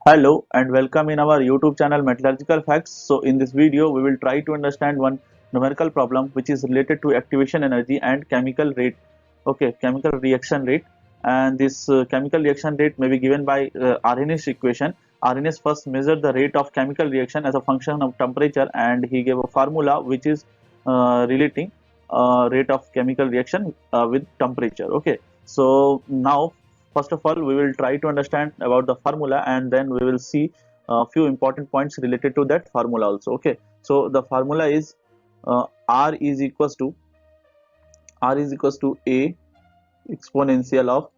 Hello and welcome in our YouTube channel Metallurgical Facts. So in this video we will try to understand one numerical problem which is related to activation energy and chemical rate. Okay, chemical reaction rate, and this chemical reaction rate may be given by Arrhenius equation. Arrhenius first measured the rate of chemical reaction as a function of temperature, and he gave a formula which is relating rate of chemical reaction with temperature. Okay, so now first of all we will try to understand about the formula, and then we will see a few important points related to that formula also. Okay, so the formula is r is equals to a exponential of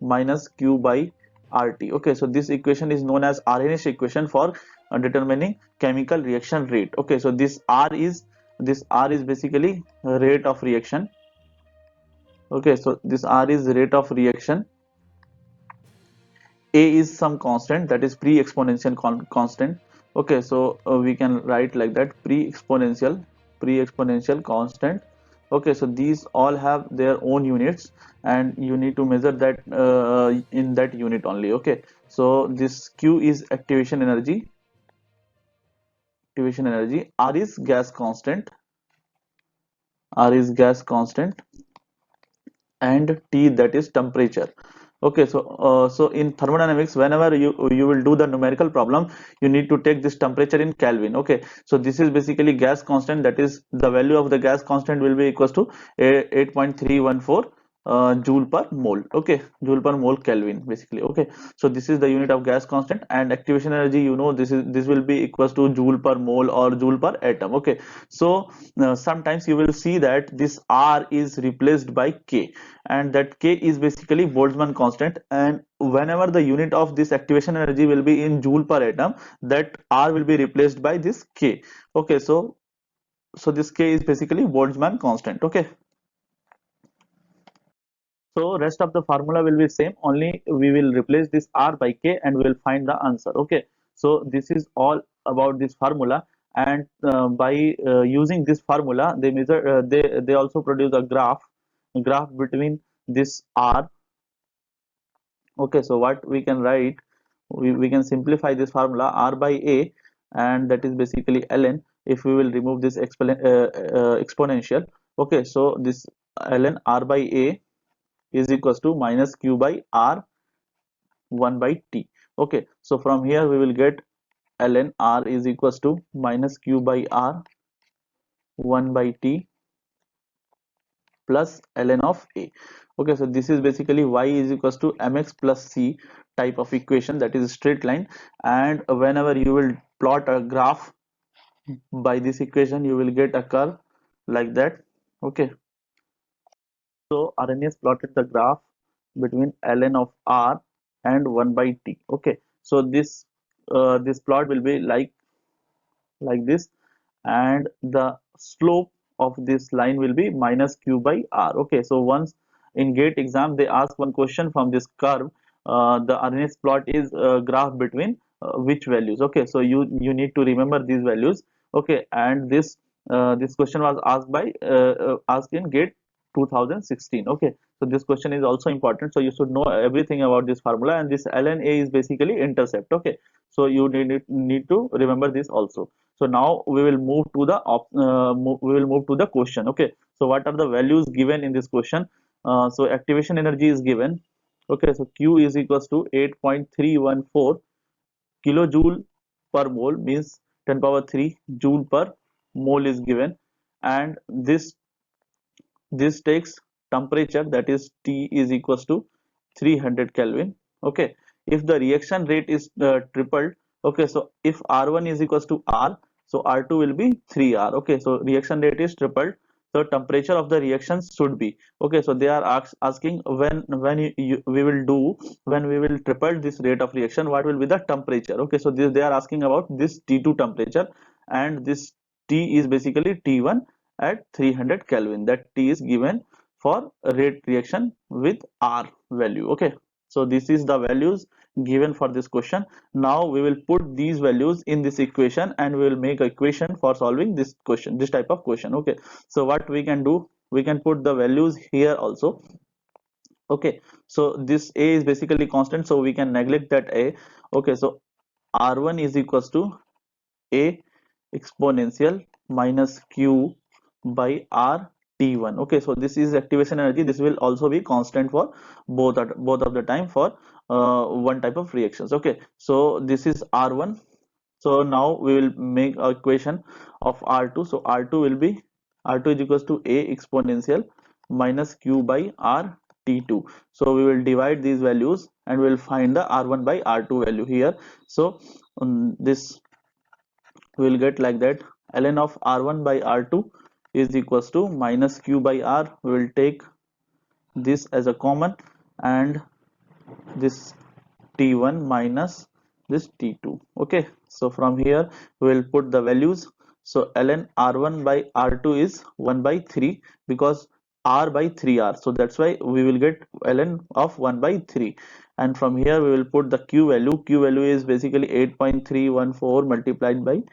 minus q by RT. Okay, so this equation is known as Arrhenius equation for determining chemical reaction rate. Okay, so this r is basically rate of reaction. Okay, so this r is rate of reaction. A is some constant, that is pre-exponential constant. Okay, so we can write like that, pre-exponential constant. Okay, so these all have their own units, and you need to measure that in that unit only. Okay, so this q is activation energy. R is gas constant, and T, that is temperature. Okay, so in thermodynamics, whenever you will do the numerical problem, you need to take this temperature in Kelvin. Okay, so this is basically gas constant, that is the value of the gas constant will be equals to 8.314 joule per mole. Okay, joule per mole Kelvin basically. Okay, so this is the unit of gas constant, and activation energy, this will be equals to joule per mole or joule per atom. Okay, so sometimes you will see that this R is replaced by K, and that K is basically Boltzmann constant, and whenever the unit of this activation energy will be in joule per atom, that R will be replaced by this K. Okay, so this K is basically Boltzmann constant. Okay, so rest of the formula will be same, only we will replace this R by K and we will find the answer. Okay, so this is all about this formula, and by using this formula they measure they also produce a graph between this R. Okay, so what we can write, we can simplify this formula R by A, and that is basically ln, if we will remove this exponential. Okay, so this ln R by A is equals to minus q by R 1 by T. Okay, so from here we will get ln R is equals to minus q by R 1 by T plus ln of A. Okay, so this is basically y is equals to mx plus c type of equation, that is straight line, and whenever you will plot a graph by this equation, you will get a curve like that. Okay, so Arrhenius plotted the graph between ln of R and 1 by T. Okay, so this plot will be like this, and the slope of this line will be minus q by R. Okay, so once in GATE exam they ask one question from this curve, the Arrhenius plot is graph between which values. Okay, so you need to remember these values. Okay, and this question was asked in GATE 2016. Okay, so this question is also important, so you should know everything about this formula, and this ln A is basically intercept. Okay, so you need to remember this also. So now we will move to the question. Okay, so what are the values given in this question? So activation energy is given. Okay, so q is equals to 8.314 kilojoule per mole, means 10 power 3 joule per mole is given, and this takes temperature, that is T is equals to 300 Kelvin. Okay, if the reaction rate is tripled. Okay, so if R1 is equals to R, so R2 will be 3R. Okay, so reaction rate is tripled, so temperature of the reaction should be. Okay, so they are asking when we will triple this rate of reaction, what will be the temperature. Okay, so they are asking about this T2 temperature, and this T is basically T1 at 300 Kelvin, that T is given for rate reaction with R value. Okay, so this is the values given for this question. Now we will put these values in this equation, and we will make a equation for solving this question, this type of question. Okay, so what we can do, we can put the values here also. Okay, so this A is basically constant, so we can neglect that A. Okay, so R1 is equals to A exponential minus Q by R T1. Okay, so this is activation energy. This will also be constant for both of the time for one type of reactions. Okay, so this is R1. So now we will make a equation of R2. So R2 will be, R2 is equals to A exponential minus Q by R T2. So we will divide these values and we will find the R1 by R2 value here. So this we will get like that: ln of R1 by R2 is equals to minus Q by R. We will take this as a common, and this T1 minus this T2. Okay, so from here we will put the values. So ln R1 by R2 is 1 by 3 because R by 3R, so that's why we will get ln of 1 by 3. And from here we will put the Q value. Q value is basically 8.314 multiplied by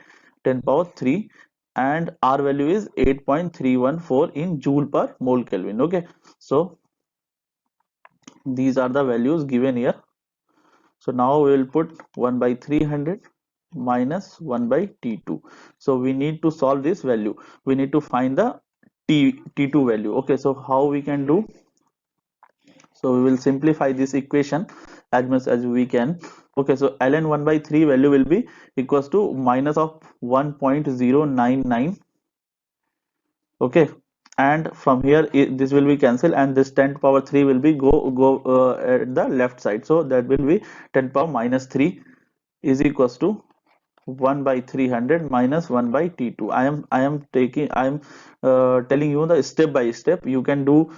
10 power 3, and R value is 8.314 in joule per mole Kelvin. Okay, so these are the values given here. So now we will put 1 by 300 minus 1 by T2. So we need to solve this value. We need to find the T2 value. Okay, so how we can do? So we will simplify this equation as much as we can. Okay, so ln 1 by 3 value will be equals to minus of 1.099. Okay, and from here this will be cancelled, and this 10 to power 3 will be go at the left side. So that will be 10 power minus 3 is equals to 1 by 300 minus 1 by T2. I am telling you the step by step. You can do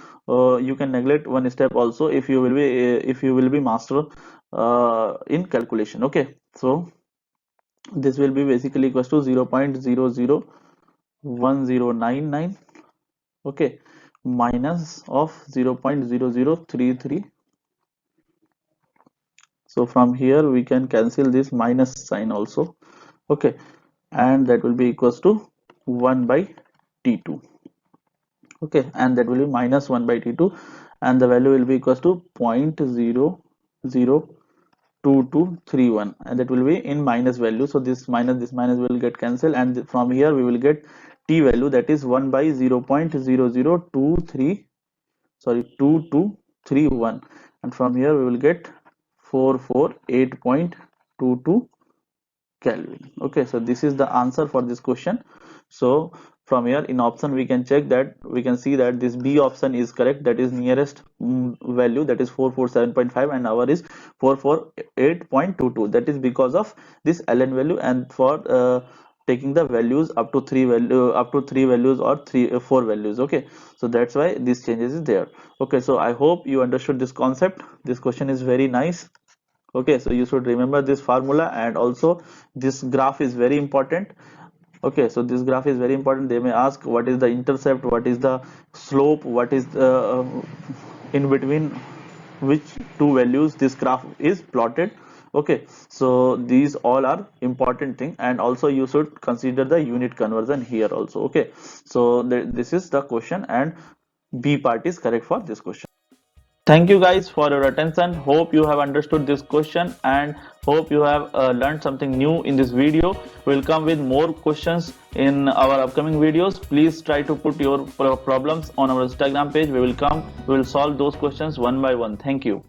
you can neglect one step also if you will be master in calculation. Okay, so this will be basically equals to 0.001099. Okay, minus of 0.0033. So from here we can cancel this minus sign also. Okay, and that will be equals to 1 by T2. Okay, and that will be minus 1 by T2, and the value will be equals to 0.002231, and that will be in minus value. So this minus will get cancelled, and from here we will get T value, that is 1 by 2231, and from here we will get 448.22 Kelvin. Okay, so this is the answer for this question. So from here in option we can check that, we can see that this B option is correct, that is nearest value, that is 447.5, and our is 448.22. that is because of this ln value, and for taking the values up to three values or four values. Okay, so that's why this changes is there. Okay, so I hope you understood this concept. This question is very nice. Okay, so you should remember this formula, and also this graph is very important. Okay, so this graph is very important. They may ask what is the intercept, what is the slope, what is the in between which two values this graph is plotted. Okay, so these all are important thing, and also you should consider the unit conversion here also. Okay, so this is the question, and B part is correct for this question. Thank you guys for your attention. Hope you have understood this question, and hope you have learned something new in this video. We'll come with more questions in our upcoming videos. Please try to put your problems on our Instagram page. We will solve those questions one by one. Thank you.